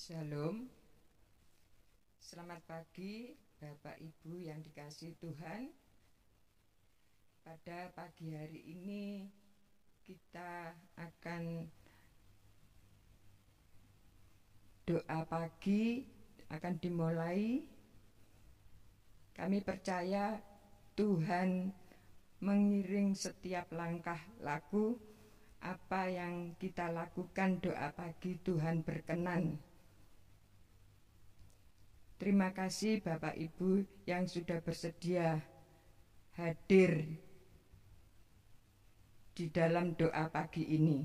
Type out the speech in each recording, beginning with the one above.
Shalom. Selamat pagi Bapak Ibu yang dikasihi Tuhan. Pada pagi hari ini kita akan doa pagi akan dimulai. Kami percaya Tuhan mengiring setiap langkah laku. Apa yang kita lakukan doa pagi Tuhan berkenan. Terima kasih Bapak Ibu yang sudah bersedia hadir di dalam doa pagi ini.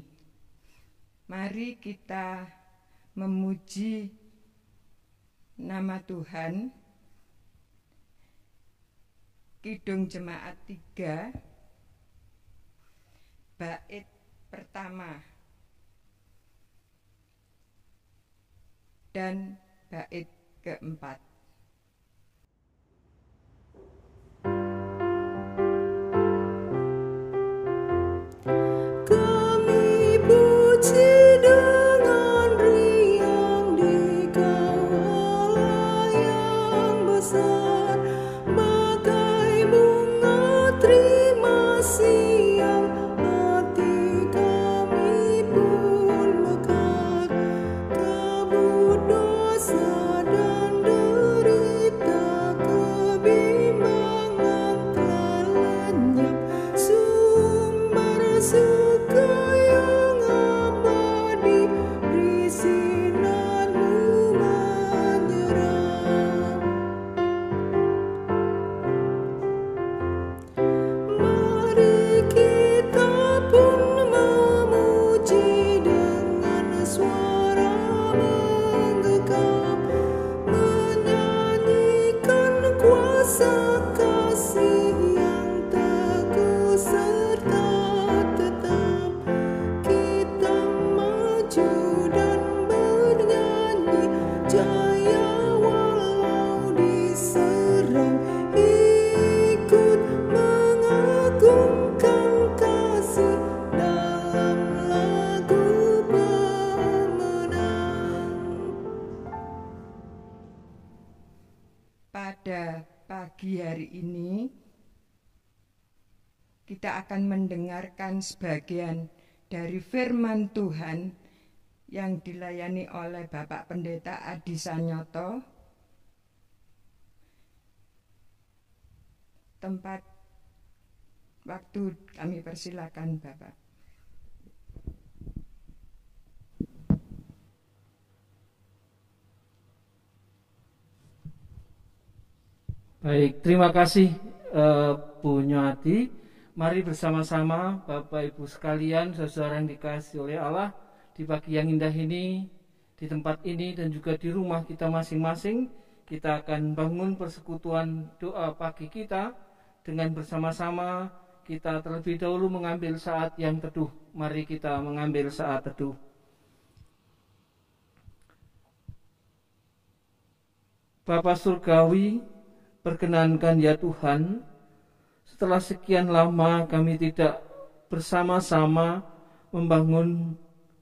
Mari kita memuji nama Tuhan. Kidung Jemaat 3 bait pertama dan bait keempat. Kami puji dengan riang di Kau Allah yang besar, bagai bunga terima siang, hati kami pun mekar, kabut dosa dan derita, kebimbangan telah lenyap, sumber suka yang abadi di sinar-Mu menyerap. Mari kita pun memuji dengan suara menggegap, menyanyikan kuasa kasih yang teguh serta tetap. Kita maju dan bernyanyi jaya walau diserang, ikut mengagungkan kasih dalam lagu pemenang. Pada pagi hari ini kita akan mendengarkan sebagian dari firman Tuhan yang dilayani oleh Bapak Pendeta Adi Sanyoto. Tempat waktu kami persilakan Bapak. Baik, terima kasih Bu Nyati. Mari bersama-sama Bapak Ibu sekalian, saudara yang dikasihi oleh Allah, di pagi yang indah ini, di tempat ini dan juga di rumah kita masing-masing, kita akan bangun persekutuan doa pagi kita dengan bersama-sama. Kita terlebih dahulu mengambil saat yang teduh. Mari kita mengambil saat teduh. Bapa Surgawi, perkenankan ya Tuhan, setelah sekian lama kami tidak bersama-sama membangun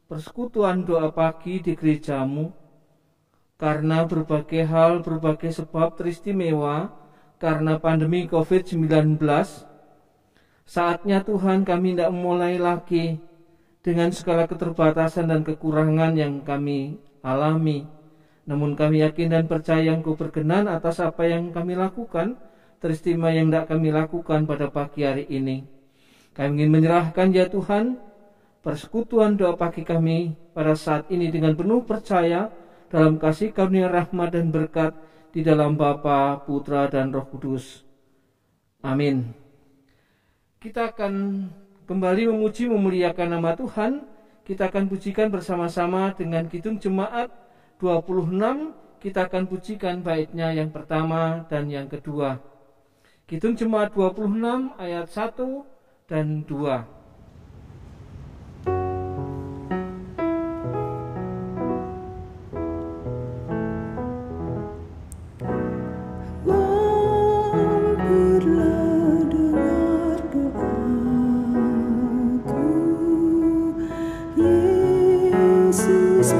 persekutuan doa pagi di gereja-Mu, karena berbagai hal, berbagai sebab teristimewa, karena pandemi COVID-19, saatnya Tuhan kami tidak memulai lagi dengan segala keterbatasan dan kekurangan yang kami alami. Namun kami yakin dan percaya Engkau berkenan atas apa yang kami lakukan, teristimewa yang tidak kami lakukan pada pagi hari ini. Kami ingin menyerahkan ya Tuhan, persekutuan doa pagi kami pada saat ini dengan penuh percaya dalam kasih karunia rahmat dan berkat di dalam Bapa, Putra, dan Roh Kudus. Amin. Kita akan kembali memuji memuliakan nama Tuhan. Kita akan pujikan bersama-sama dengan Kidung Jemaat 26. Kita akan pujikan baitnya yang pertama dan yang kedua. Kidung Jemaat 26 ayat 1 dan 2. Mampirlah dengar doaku, Yesus.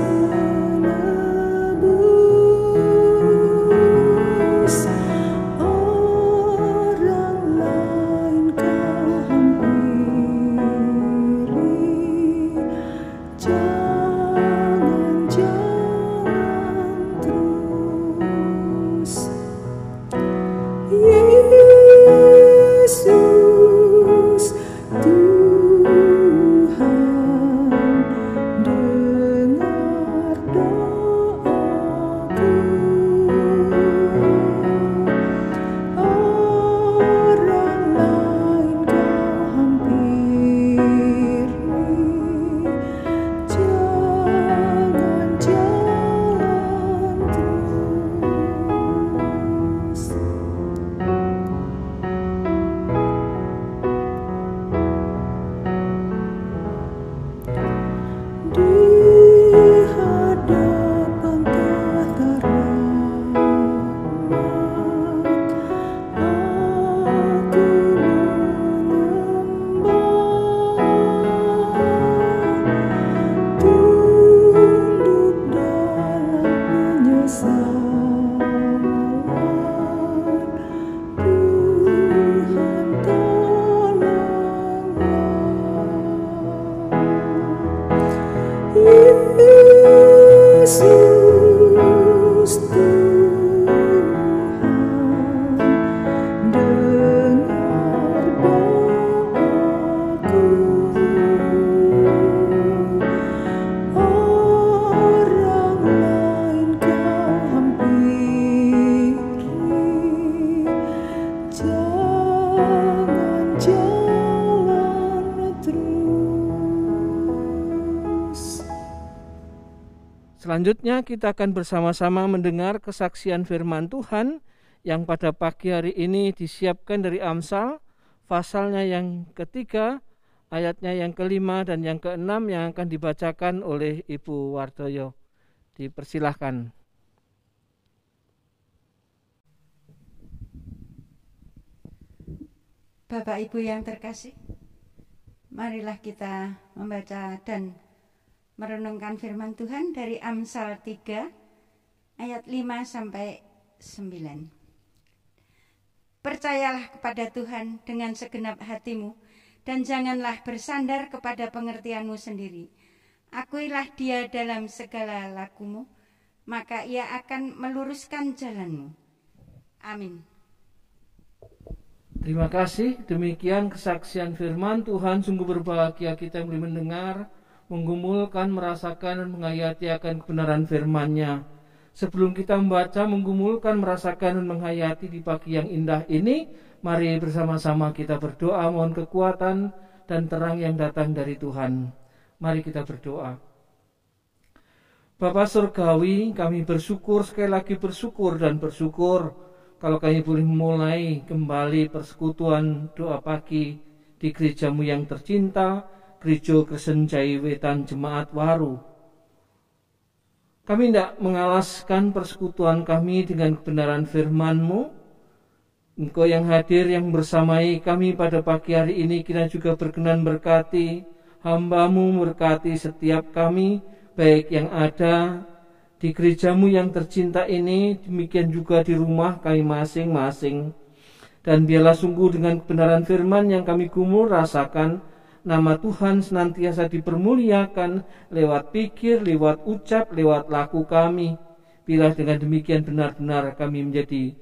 Selanjutnya kita akan bersama-sama mendengar kesaksian firman Tuhan yang pada pagi hari ini disiapkan dari Amsal, pasalnya yang ketiga, ayatnya yang kelima dan yang keenam yang akan dibacakan oleh Ibu Wardoyo. Dipersilahkan. Bapak Ibu yang terkasih, marilah kita membaca dan merenungkan firman Tuhan dari Amsal 3 ayat 5 sampai 9. Percayalah kepada Tuhan dengan segenap hatimu dan janganlah bersandar kepada pengertianmu sendiri. Akuilah Dia dalam segala lakumu, maka Ia akan meluruskan jalanmu. Amin. Terima kasih. Demikian kesaksian firman Tuhan. Sungguh berbahagia kita yang boleh mendengar, menggumulkan, merasakan, dan menghayati akan kebenaran firman-Nya. Sebelum kita membaca, menggumulkan, merasakan, dan menghayati di pagi yang indah ini, mari bersama-sama kita berdoa, mohon kekuatan dan terang yang datang dari Tuhan. Mari kita berdoa. Bapa Surgawi, kami bersyukur, sekali lagi bersyukur dan bersyukur kalau kami boleh mulai kembali persekutuan doa pagi di gerejamu yang tercinta, Gereja Kristen Jai Wetan Jemaat Waru. Kami tidak mengalaskan persekutuan kami dengan kebenaran firman-Mu. Engkau yang hadir, yang bersamai kami pada pagi hari ini, kira juga berkenan berkati hamba-Mu, berkati setiap kami, baik yang ada di gerejamu yang tercinta ini, demikian juga di rumah kami masing-masing. Dan biarlah sungguh dengan kebenaran firman yang kami gumul rasakan, nama Tuhan senantiasa dipermuliakan lewat pikir, lewat ucap, lewat laku kami. Bila dengan demikian benar-benar kami menjadi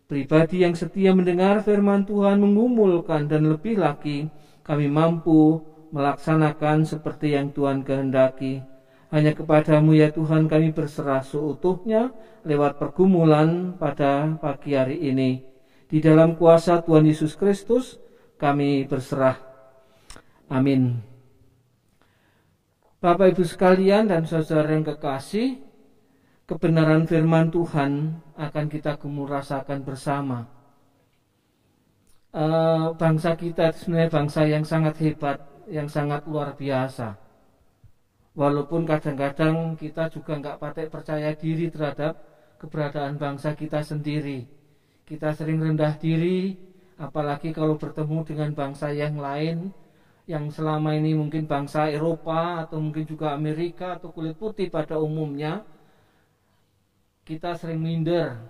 pribadi yang setia mendengar firman Tuhan, menggumulkan, dan lebih lagi kami mampu melaksanakan seperti yang Tuhan kehendaki. Hanya kepadamu ya Tuhan kami berserah seutuhnya lewat pergumulan pada pagi hari ini. Di dalam kuasa Tuhan Yesus Kristus kami berserah. Amin. Bapak Ibu sekalian dan saudara yang kekasih, kebenaran firman Tuhan akan kita gumul rasakan bersama. Bangsa kita sebenarnya bangsa yang sangat hebat, yang sangat luar biasa. Walaupun kadang-kadang kita juga nggak patek percaya diri terhadap keberadaan bangsa kita sendiri. Kita sering rendah diri, apalagi kalau bertemu dengan bangsa yang lain, yang selama ini mungkin bangsa Eropa atau mungkin juga Amerika atau kulit putih pada umumnya. Kita sering minder.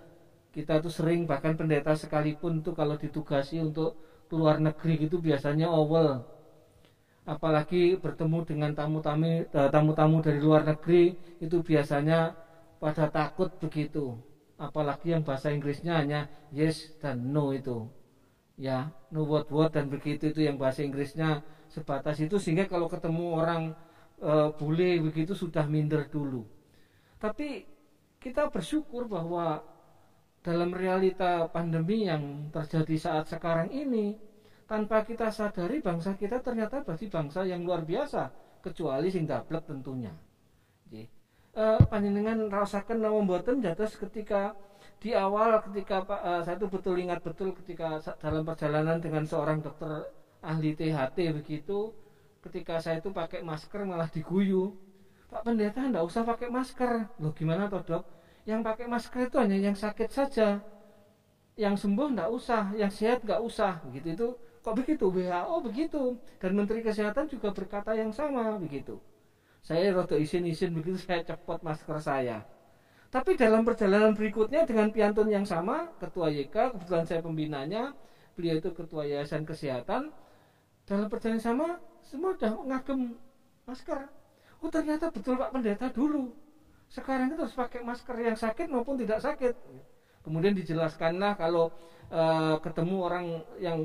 Kita tuh sering, bahkan pendeta sekalipun tuh kalau ditugasi untuk keluar negeri gitu biasanya awal. Apalagi bertemu dengan tamu-tamu dari luar negeri itu biasanya pada takut begitu. Apalagi yang bahasa Inggrisnya hanya yes dan no itu. Ya, no what dan begitu, itu yang bahasa Inggrisnya sebatas itu, sehingga kalau ketemu orang bule begitu sudah minder dulu. Tapi kita bersyukur bahwa dalam realita pandemi yang terjadi saat sekarang ini, tanpa kita sadari bangsa kita ternyata berarti bangsa yang luar biasa, kecuali sing dablek tentunya. Panjenengan rasakan nama mboten dados ketika di awal, ketika saya itu betul ingat betul ketika dalam perjalanan dengan seorang dokter ahli THT begitu, ketika saya itu pakai masker malah diguyu, Pak Pendeta enggak usah pakai masker. Loh gimana toh dok? Yang pakai masker itu hanya yang sakit saja, yang sembuh enggak usah, yang sehat enggak usah begitu. Itu kok begitu? WHO begitu, dan Menteri Kesehatan juga berkata yang sama begitu. Saya rada isin-isin begitu, saya copot masker saya. Tapi dalam perjalanan berikutnya dengan piantun yang sama, Ketua YK, kebetulan saya pembinanya, beliau itu Ketua Yayasan Kesehatan, dalam perjalanan sama, semua sudah ngagem masker. Oh ternyata betul Pak Pendeta dulu. Sekarang itu harus pakai masker yang sakit maupun tidak sakit. Kemudian dijelaskanlah kalau ketemu orang yang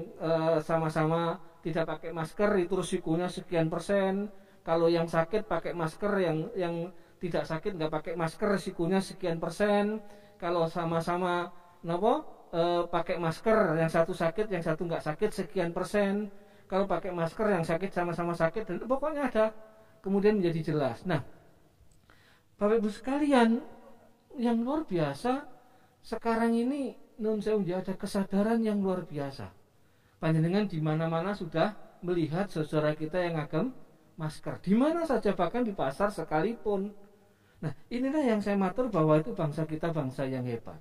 sama-sama tidak pakai masker itu risikonya sekian persen. Kalau yang sakit pakai masker, yang tidak sakit nggak pakai masker risikonya sekian persen. Kalau sama-sama pakai masker, yang satu sakit yang satu nggak sakit sekian persen. Kalau pakai masker yang sakit sama-sama sakit, dan pokoknya ada, kemudian menjadi jelas. Nah, Bapak Ibu sekalian, yang luar biasa sekarang ini nun sewu ada kesadaran yang luar biasa. Panjenengan di mana-mana sudah melihat saudara kita yang ngagem masker, di mana saja, bahkan di pasar sekalipun. Nah, inilah yang saya matur bahwa itu bangsa kita bangsa yang hebat.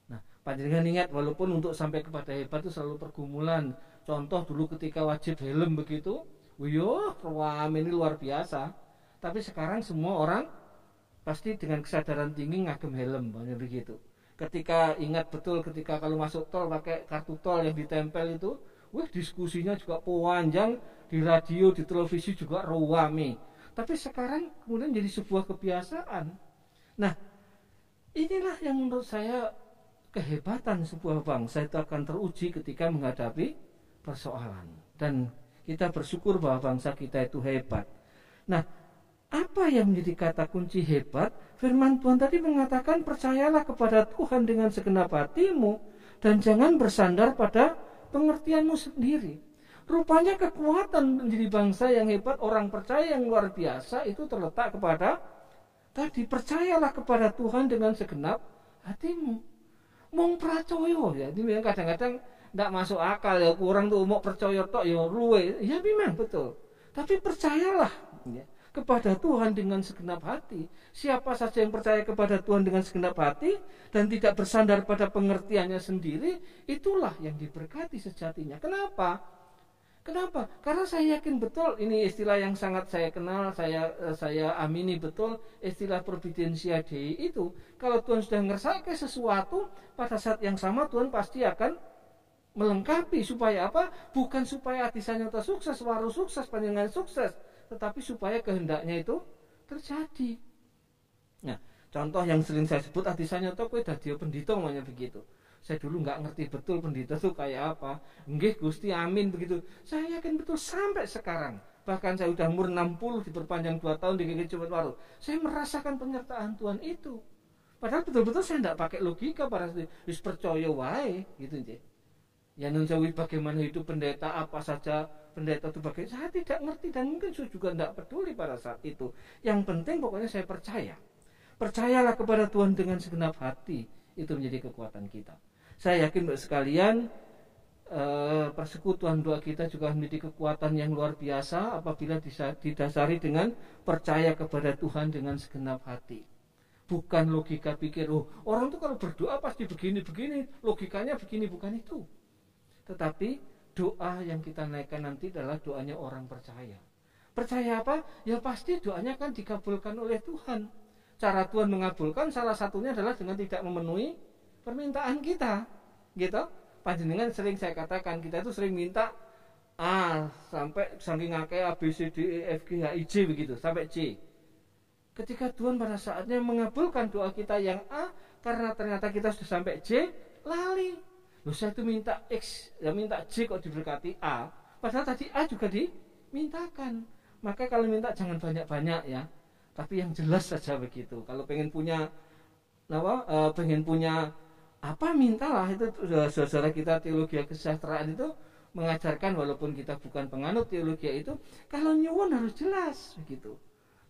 Nah, panjenengan ingat walaupun untuk sampai kepada hebat itu selalu pergumulan. Contoh dulu ketika wajib helm begitu, wah ini luar biasa. Tapi sekarang semua orang pasti dengan kesadaran tinggi ngagem helm, begitu. Ketika ingat betul ketika kalau masuk tol pakai kartu tol yang ditempel itu, diskusinya juga panjang, di radio, di televisi juga rame. Tapi sekarang kemudian jadi sebuah kebiasaan. Nah, inilah yang menurut saya kehebatan sebuah bangsa itu akan teruji ketika menghadapi persoalan. Dan kita bersyukur bahwa bangsa kita itu hebat. Nah, apa yang menjadi kata kunci hebat? Firman Tuhan tadi mengatakan percayalah kepada Tuhan dengan segenap hatimu dan jangan bersandar pada pengertianmu sendiri. Rupanya kekuatan menjadi bangsa yang hebat, orang percaya yang luar biasa itu terletak kepada tadi, percayalah kepada Tuhan dengan segenap hatimu. Mong percaya ya, ini kadang-kadang tidak masuk akal ya, kurang tuh mau percaya tok ya luwe. Ya memang betul. Tapi percayalah ya, kepada Tuhan dengan segenap hati. Siapa saja yang percaya kepada Tuhan dengan segenap hati dan tidak bersandar pada pengertiannya sendiri, itulah yang diberkati sejatinya. Kenapa? Karena saya yakin betul, ini istilah yang sangat saya kenal, saya amini betul, istilah providentia Dei itu. Kalau Tuhan sudah ngersake sesuatu, pada saat yang sama Tuhan pasti akan melengkapi. Supaya apa? Bukan supaya Adisanyata sukses, waru sukses, panjenengan sukses, tetapi supaya kehendaknya itu terjadi. Nah, contoh yang sering saya sebut, Adisanyata kowe dadi pendhita namanya begitu. Saya dulu nggak ngerti betul pendhita itu kayak apa. Nggih Gusti, amin begitu. Saya yakin betul sampai sekarang. Bahkan saya udah umur 60 diperpanjang 2 tahun di GKJ Cepet Waru. Saya merasakan penyertaan Tuhan itu. Padahal betul-betul saya enggak pakai logika, pada wis percaya wae gitu nggih. Ya nun sewu bagaimana hidup pendeta, apa saja pendeta itu bagaimana, saya tidak ngerti dan mungkin saya juga enggak peduli pada saat itu. Yang penting pokoknya saya percaya. Percayalah kepada Tuhan dengan segenap hati, itu menjadi kekuatan kita. Saya yakin Bapak sekalian, persekutuan doa kita juga menjadi kekuatan yang luar biasa apabila didasari dengan percaya kepada Tuhan dengan segenap hati. Bukan logika pikir, orang itu kalau berdoa pasti begini-begini, logikanya begini, bukan itu. Tetapi doa yang kita naikkan nanti adalah doanya orang percaya. Percaya apa? Ya pasti doanya kan dikabulkan oleh Tuhan. Cara Tuhan mengabulkan salah satunya adalah dengan tidak memenuhi permintaan kita, gitu. Panjenengan sering saya katakan, kita itu sering minta A sampai saking akeh A B C D E F G H I J begitu sampai C. Ketika Tuhan pada saatnya mengabulkan doa kita yang A, karena ternyata kita sudah sampai J, lali. Loh, saya itu minta X, ya minta J kok diberkati A, padahal tadi A juga dimintakan. Maka kalau minta jangan banyak-banyak ya, tapi yang jelas saja begitu. Kalau pengen punya apa mintalah. Itu saudara kita teologi kesejahteraan itu mengajarkan, walaupun kita bukan penganut teologi itu, kalau nyuwun harus jelas begitu.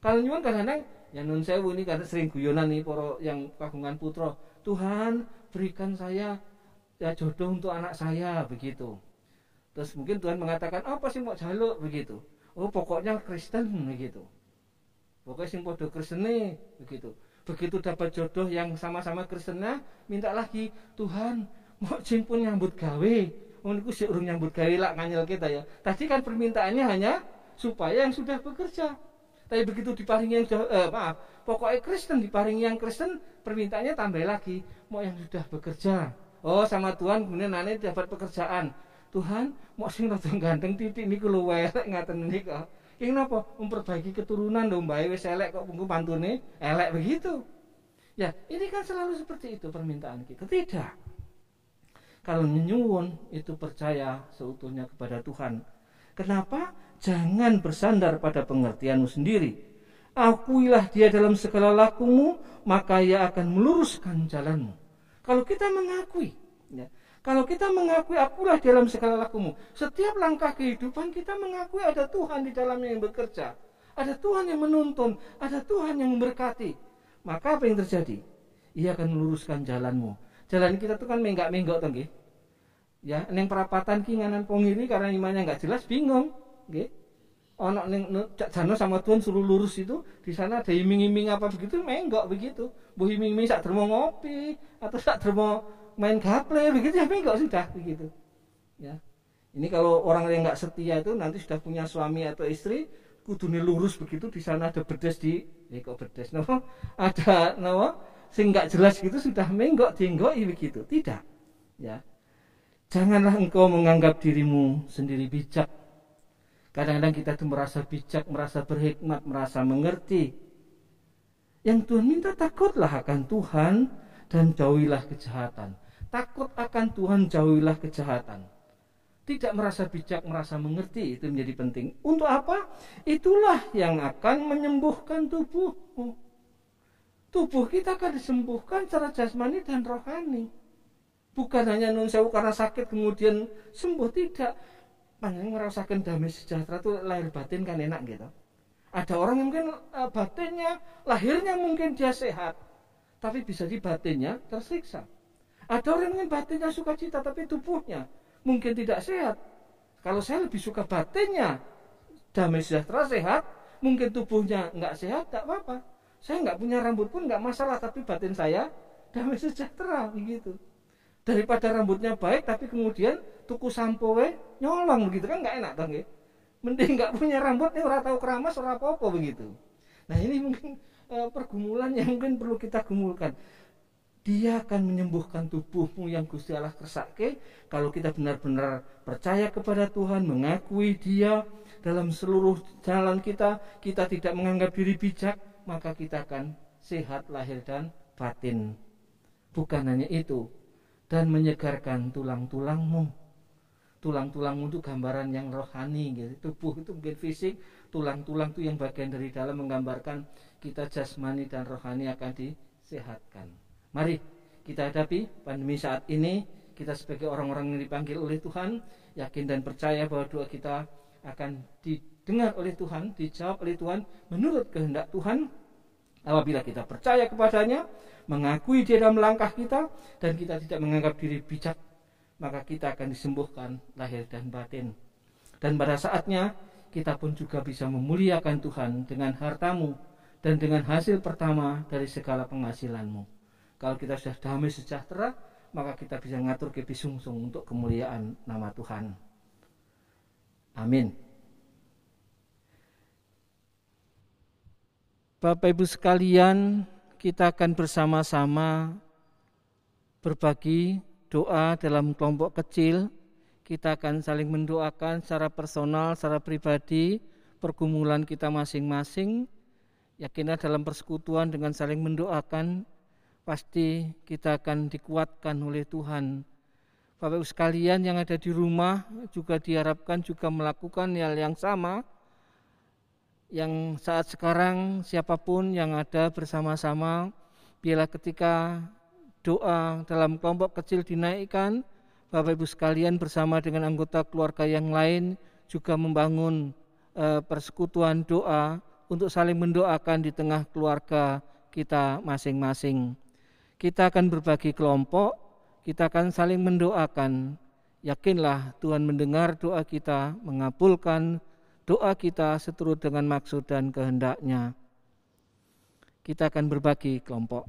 Kalau nyuwun kadang-kadang ya nun sewu ini karena sering guyonan nih para yang kagungan putra, Tuhan berikan saya ya jodoh untuk anak saya begitu. Terus mungkin Tuhan mengatakan apa sih mau jaluk begitu. Oh pokoknya Kristen begitu. Pokoknya sing podo Kristene begitu. Begitu dapat jodoh yang sama-sama Kristennya, minta lagi, Tuhan mau jin pun nyambut gawe. Niku sik urung nyambut gawe lak nganyel kita ya. Tadi kan permintaannya hanya supaya yang sudah bekerja. Tapi begitu diparingi yang pokoknya Kristen, diparingi yang Kristen, permintaannya tambah lagi, mau yang sudah bekerja. Oh sama Tuhan kemudian nanti dapat pekerjaan. Tuhan mau sing rada ganteng titik niku lho elek ngaten niku. Ki napa memperbaiki keturunan lho mbae wis elek kok pungku pantune elek begitu. Ya, ini kan selalu seperti itu permintaan kita. Tidak. Kalau nyuwun itu percaya seutuhnya kepada Tuhan. Kenapa? Jangan bersandar pada pengertianmu sendiri. Akuilah Dia dalam segala lakumu, maka Ia akan meluruskan jalanmu. Kalau kita mengakui, ya, kalau kita mengakui akulah dalam segala lakumu, setiap langkah kehidupan kita mengakui ada Tuhan di dalamnya yang bekerja. ada Tuhan yang menuntun, ada Tuhan yang memberkati. Maka apa yang terjadi? Ia akan meluruskan jalanmu. Jalan kita tuh kan menggak-menggok toh nggih. Ya, ning perapatan ki nganan pongiri karena imannya enggak jelas bingung, nggih. Ono ning Cak Jano sama Tuhan suruh lurus itu, di sana ada iming-iming apa begitu, menggok begitu. Mbah iming-iming sak dermo ngopi atau sak dermo main gaple begitu ya menggok sudah begitu. Ya. Ini kalau orang yang enggak setia itu nanti sudah punya suami atau istri, kudune lurus begitu, di sana ada bedes di kok bedes napa? Ada napa? Sing enggak jelas gitu sudah menggok dienggoki begitu. Tidak. Ya. Janganlah engkau menganggap dirimu sendiri bijak. Kadang-kadang kita tuh merasa bijak, merasa berhikmat, merasa mengerti. Yang Tuhan minta takutlah akan Tuhan dan jauhilah kejahatan. Takut akan Tuhan, jauhilah kejahatan. Tidak merasa bijak, merasa mengerti, itu menjadi penting. Untuk apa? Itulah yang akan menyembuhkan tubuhmu. Tubuh kita akan disembuhkan secara jasmani dan rohani. Bukan hanya nun sewu karena sakit kemudian sembuh, tidak. Panjang merasakan damai sejahtera itu lahir batin kan enak gitu. Ada orang yang mungkin batinnya, lahirnya mungkin dia sehat, tapi bisa di batinnya tersiksa. Ada orang yang batinnya sukacita tapi tubuhnya mungkin tidak sehat. Kalau saya lebih suka batinnya damai sejahtera sehat, mungkin tubuhnya nggak sehat, tak apa-apa. Saya nggak punya rambut pun nggak masalah, tapi batin saya damai sejahtera begitu. Daripada rambutnya baik tapi kemudian tuku sampo nyolong begitu kan nggak enak dong ya. Mending nggak punya rambut nih, ora tahu keramas ora apa-apa begitu. Nah ini mungkin pergumulan yang mungkin perlu kita gumulkan. Dia akan menyembuhkan tubuhmu yang Gusti Allah kersake kalau kita benar-benar percaya kepada Tuhan, mengakui Dia dalam seluruh jalan kita tidak menganggap diri bijak, maka kita akan sehat lahir dan batin. Bukan hanya itu, dan menyegarkan tulang-tulangmu. Tulang-tulangmu itu gambaran yang rohani gitu. Tubuh itu mungkin fisik, tulang-tulang itu yang bagian dari dalam menggambarkan kita jasmani dan rohani akan disehatkan. Mari kita hadapi pandemi saat ini. Kita sebagai orang-orang yang dipanggil oleh Tuhan, yakin dan percaya bahwa doa kita akan didengar oleh Tuhan, dijawab oleh Tuhan menurut kehendak Tuhan. Apabila kita percaya kepadanya, mengakui Dia dalam langkah kita, dan kita tidak menganggap diri bijak, maka kita akan disembuhkan lahir dan batin. Dan pada saatnya kita pun juga bisa memuliakan Tuhan dengan hartamu dan dengan hasil pertama dari segala penghasilanmu. Kalau kita sudah damai sejahtera, maka kita bisa ngatur kepisungsung untuk kemuliaan nama Tuhan. Amin. Bapak Ibu sekalian, kita akan bersama-sama berbagi doa dalam kelompok kecil. Kita akan saling mendoakan secara personal, secara pribadi, pergumulan kita masing-masing. Yakinlah dalam persekutuan dengan saling mendoakan, pasti kita akan dikuatkan oleh Tuhan. Bapak Ibu sekalian yang ada di rumah juga diharapkan juga melakukan hal yang sama. Yang saat sekarang siapapun yang ada bersama-sama, biarlah ketika doa dalam kelompok kecil dinaikkan, Bapak Ibu sekalian bersama dengan anggota keluarga yang lain juga membangun persekutuan doa untuk saling mendoakan di tengah keluarga kita masing-masing. Kita akan berbagi kelompok, kita akan saling mendoakan. Yakinlah Tuhan mendengar doa kita, mengabulkan doa kita seturut dengan maksud dan kehendak-Nya. Kita akan berbagi kelompok.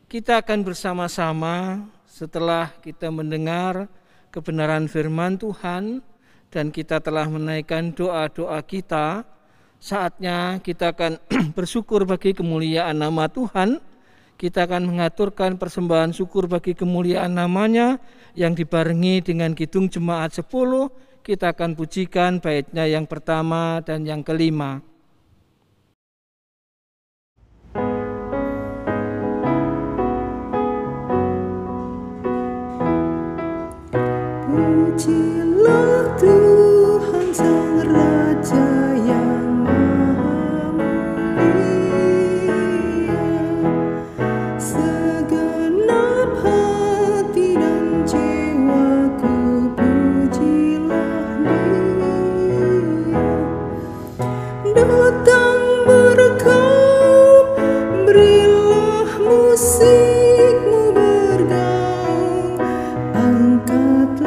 kita akan bersama-sama setelah kita mendengar kebenaran firman Tuhan dan kita telah menaikkan doa-doa kita. Saatnya kita akan bersyukur bagi kemuliaan nama Tuhan. Kita akan mengaturkan persembahan syukur bagi kemuliaan namanya yang dibarengi dengan kidung jemaat 10. Kita akan pujikan baitnya yang pertama dan yang kelima. Pujilah Tuhan Sang Raja yang Maha Mulia, segenap hati dan jiwaku pujilah Dia. Datang berkaum, berilah musikmu bergaung, angkatlah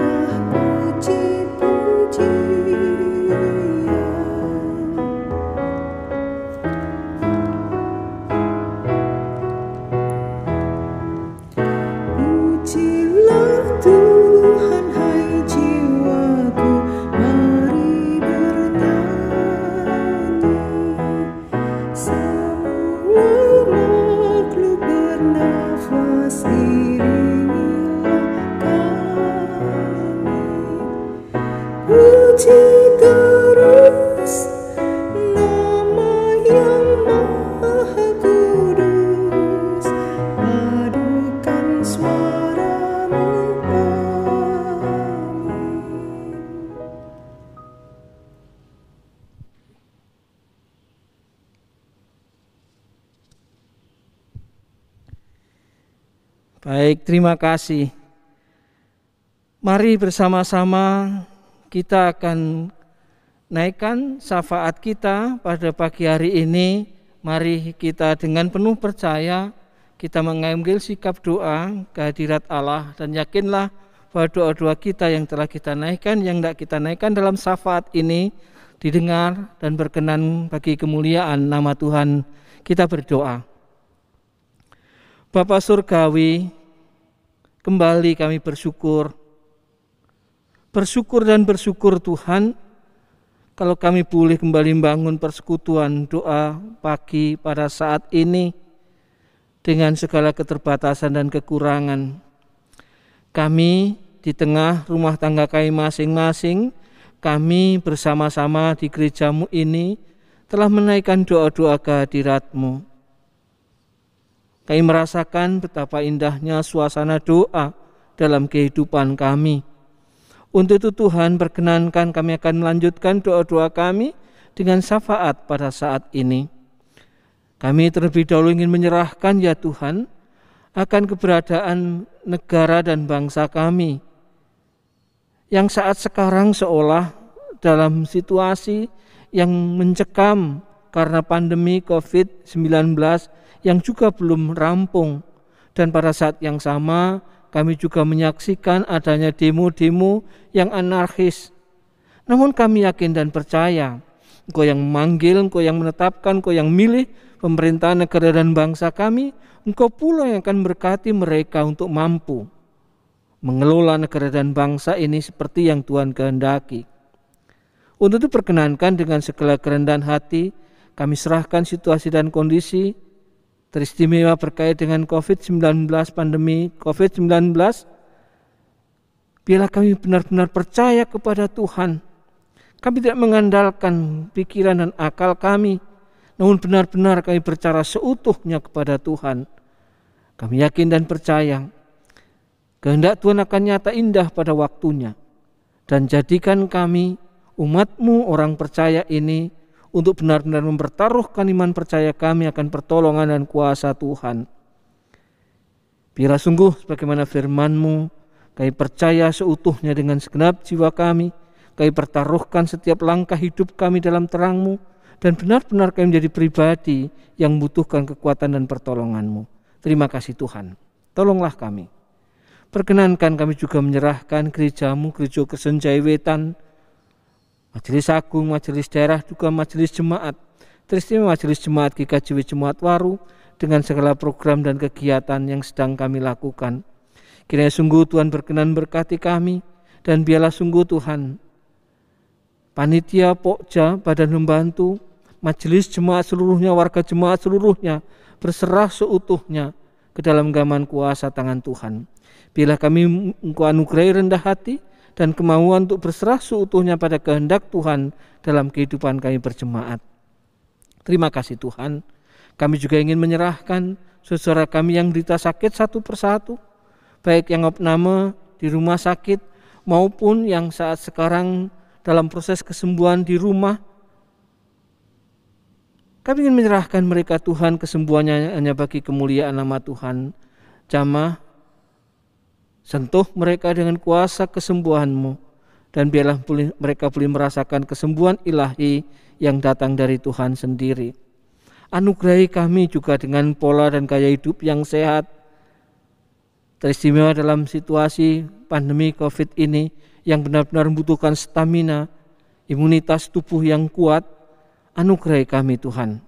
Baik, terima kasih. Mari bersama-sama kita akan naikkan syafaat kita pada pagi hari ini. Mari kita dengan penuh percaya kita mengambil sikap doa kehadirat Allah dan yakinlah bahwa doa-doa kita yang telah kita naikkan, yang tidak kita naikkan dalam syafaat ini didengar dan berkenan bagi kemuliaan nama Tuhan. Kita berdoa. Bapa Surgawi, kembali kami bersyukur dan bersyukur Tuhan, kalau kami boleh kembali membangun persekutuan doa pagi pada saat ini dengan segala keterbatasan dan kekurangan. Kami di tengah rumah tangga kami masing-masing, kami bersama-sama di gerejamu ini telah menaikkan doa-doa kehadirat-Mu. Kami merasakan betapa indahnya suasana doa dalam kehidupan kami. Untuk itu Tuhan, perkenankan kami akan melanjutkan doa-doa kami dengan syafaat pada saat ini. Kami terlebih dahulu ingin menyerahkan ya Tuhan akan keberadaan negara dan bangsa kami yang saat sekarang seolah dalam situasi yang mencekam karena pandemi COVID-19 yang juga belum rampung. Dan pada saat yang sama kami juga menyaksikan adanya demo-demo yang anarkis. Namun kami yakin dan percaya Engkau yang memanggil, Engkau yang menetapkan, Engkau yang milih pemerintahan negara dan bangsa kami. Engkau pula yang akan berkati mereka untuk mampu mengelola negara dan bangsa ini seperti yang Tuhan kehendaki. Untuk itu perkenankan dengan segala kerendahan hati kami serahkan situasi dan kondisi teristimewa berkait dengan COVID-19, pandemi COVID-19. Biarlah kami benar-benar percaya kepada Tuhan. Kami tidak mengandalkan pikiran dan akal kami, namun benar-benar kami berbicara seutuhnya kepada Tuhan. Kami yakin dan percaya kehendak Tuhan akan nyata indah pada waktunya. Dan jadikan kami, umat-Mu, orang percaya ini, untuk benar-benar mempertaruhkan iman percaya kami akan pertolongan dan kuasa Tuhan. Biarlah sungguh sebagaimana firman-Mu, kami percaya seutuhnya dengan segenap jiwa kami pertaruhkan setiap langkah hidup kami dalam terang-Mu, dan benar-benar kami menjadi pribadi yang membutuhkan kekuatan dan pertolongan-Mu. Terima kasih Tuhan, tolonglah kami. Perkenankan kami juga menyerahkan gereja-Mu, Gereja Kristen Jaiwetan, Majelis Agung, Majelis Daerah, juga Majelis Jemaat, teristimewa Majelis Jemaat GKJW Jemaat Waru, dengan segala program dan kegiatan yang sedang kami lakukan. Kiranya sungguh Tuhan berkenan berkati kami, dan biarlah sungguh Tuhan panitia, pokja, badan membantu, majelis jemaat seluruhnya, warga jemaat seluruhnya berserah seutuhnya ke dalam genggaman kuasa tangan Tuhan. Biarlah kami Engkau anugerahi rendah hati dan kemauan untuk berserah seutuhnya pada kehendak Tuhan dalam kehidupan kami berjemaat. Terima kasih Tuhan. Kami juga ingin menyerahkan saudara kami yang menderita sakit satu persatu, baik yang opname di rumah sakit maupun yang saat sekarang dalam proses kesembuhan di rumah. Kami ingin menyerahkan mereka Tuhan, kesembuhannya hanya bagi kemuliaan nama Tuhan. Jamah, sentuh mereka dengan kuasa kesembuhan-Mu, dan biarlah mereka boleh merasakan kesembuhan ilahi yang datang dari Tuhan sendiri. Anugerahi kami juga dengan pola dan gaya hidup yang sehat, teristimewa dalam situasi pandemi COVID ini yang benar-benar membutuhkan stamina, imunitas tubuh yang kuat. Anugerahi kami Tuhan,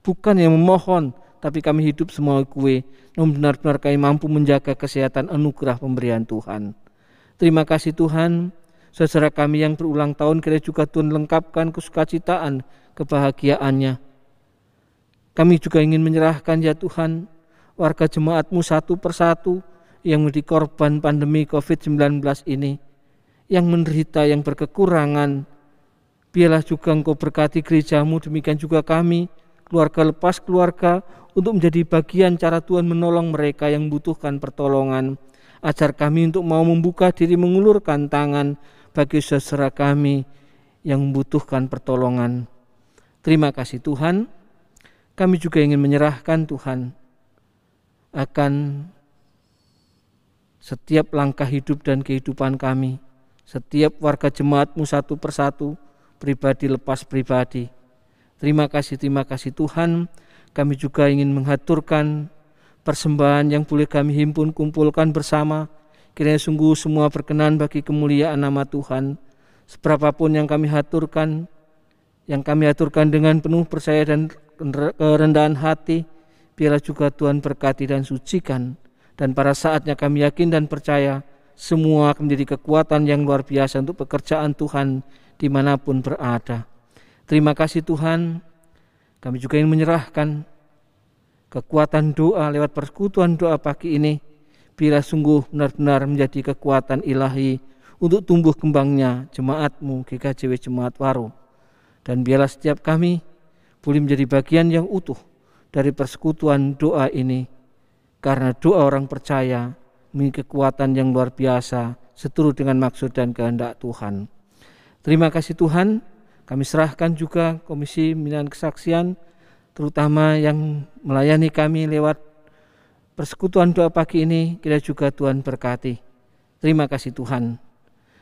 bukan yang memohon, tapi kami hidup semua kue, namun benar-benar kami mampu menjaga kesehatan anugerah pemberian Tuhan. Terima kasih Tuhan, saudara kami yang berulang tahun kiranya juga Tuhan lengkapkan kesukacitaan, kebahagiaannya. Kami juga ingin menyerahkan ya Tuhan, warga jemaat-Mu satu persatu yang menjadi korban pandemi COVID-19 ini, yang menderita, yang berkekurangan. Biarlah juga Engkau berkati gereja-Mu, demikian juga kami, keluarga lepas keluarga, untuk menjadi bagian cara Tuhan menolong mereka yang membutuhkan pertolongan. Ajar kami untuk mau membuka diri, mengulurkan tangan bagi saudara kami yang membutuhkan pertolongan. Terima kasih Tuhan. Kami juga ingin menyerahkan Tuhan akan setiap langkah hidup dan kehidupan kami, setiap warga jemaat-Mu satu persatu, pribadi lepas pribadi. Terima kasih Tuhan. Kami juga ingin mengaturkan persembahan yang boleh kami himpun kumpulkan bersama. Kiranya sungguh semua berkenan bagi kemuliaan nama Tuhan. Seberapapun yang kami aturkan dengan penuh percaya dan kerendahan hati, biarlah juga Tuhan berkati dan sucikan. Dan pada saatnya kami yakin dan percaya, semua akan menjadi kekuatan yang luar biasa untuk pekerjaan Tuhan dimanapun berada. Terima kasih Tuhan. Kami juga ingin menyerahkan kekuatan doa lewat persekutuan doa pagi ini, bila sungguh benar-benar menjadi kekuatan ilahi untuk tumbuh kembangnya jemaat-Mu GKJW Jemaat Waro. Dan biarlah setiap kami boleh menjadi bagian yang utuh dari persekutuan doa ini, karena doa orang percaya memiliki kekuatan yang luar biasa seturut dengan maksud dan kehendak Tuhan. Terima kasih Tuhan. Kami serahkan juga Komisi Pembinaan Kesaksian, terutama yang melayani kami lewat persekutuan doa pagi ini, kiranya juga Tuhan berkati. Terima kasih Tuhan.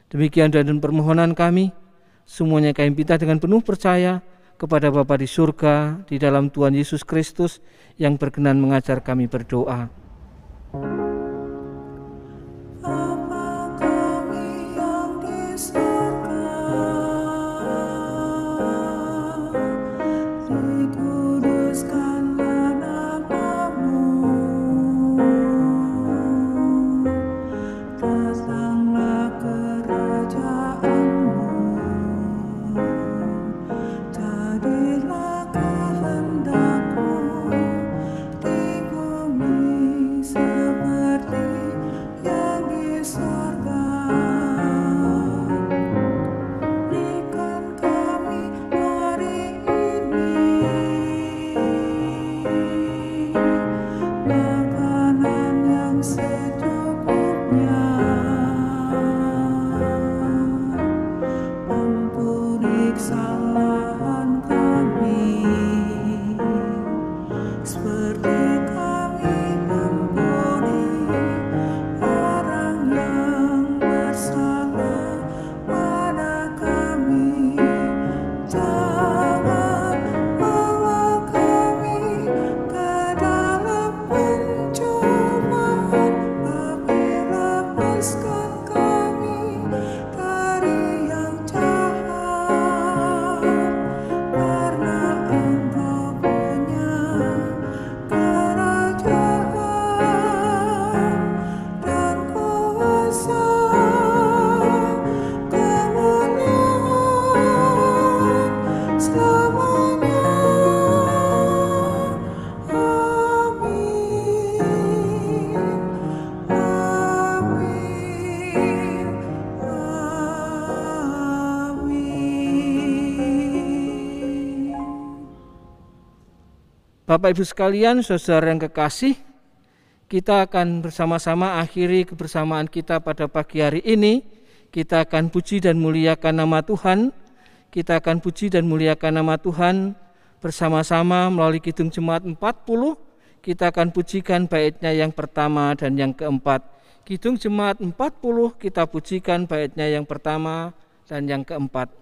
Demikian doa dan permohonan kami, semuanya kami minta dengan penuh percaya kepada Bapa di surga, di dalam Tuhan Yesus Kristus yang berkenan mengajar kami berdoa. Kehendakmu di bumi seperti Bapak Ibu sekalian, saudara yang kekasih, kita akan bersama-sama akhiri kebersamaan kita pada pagi hari ini. Kita akan puji dan muliakan nama Tuhan. Kita akan puji dan muliakan nama Tuhan bersama-sama melalui Kidung Jemaat 40. Kita akan pujikan baitnya yang pertama dan yang keempat. Kidung Jemaat 40 kita pujikan baitnya yang pertama dan yang keempat.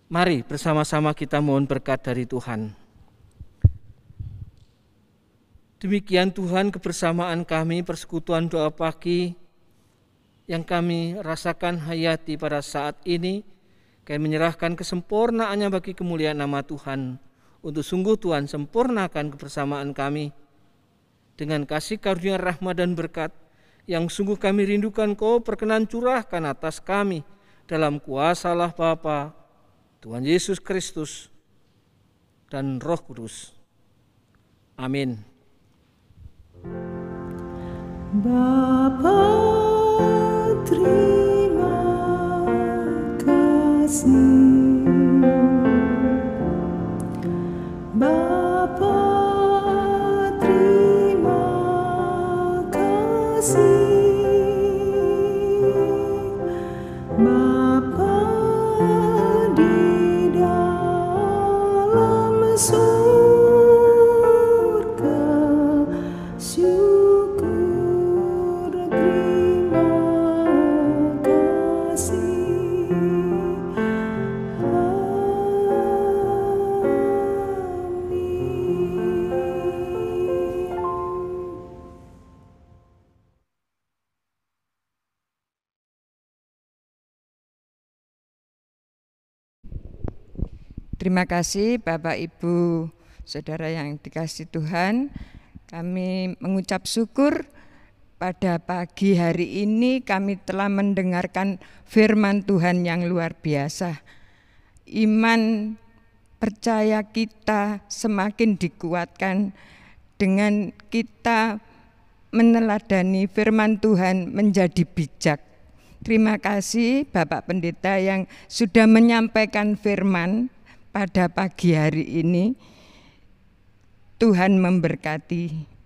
Mari bersama-sama kita mohon berkat dari Tuhan. Demikian Tuhan kebersamaan kami, persekutuan doa pagi yang kami rasakan hayati pada saat ini. Kami menyerahkan kesempurnaannya bagi kemuliaan nama Tuhan. Untuk sungguh Tuhan sempurnakan kebersamaan kami dengan kasih karunia rahmat dan berkat yang sungguh kami rindukan. Kau perkenan curahkan atas kami dalam kuasa Allah Bapa, Tuhan Yesus Kristus, dan Roh Kudus. Amin. Bapa, terima kasih. Bapa, terima kasih. Bapa di dalam surga, syukur terima kasih. Terima kasih Bapak Ibu Saudara yang dikasihi Tuhan. Kami mengucap syukur pada pagi hari ini kami telah mendengarkan firman Tuhan yang luar biasa. Iman percaya kita semakin dikuatkan dengan kita meneladani firman Tuhan menjadi bijak. Terima kasih Bapak Pendeta yang sudah menyampaikan firman pada pagi hari ini. Tuhan memberkati.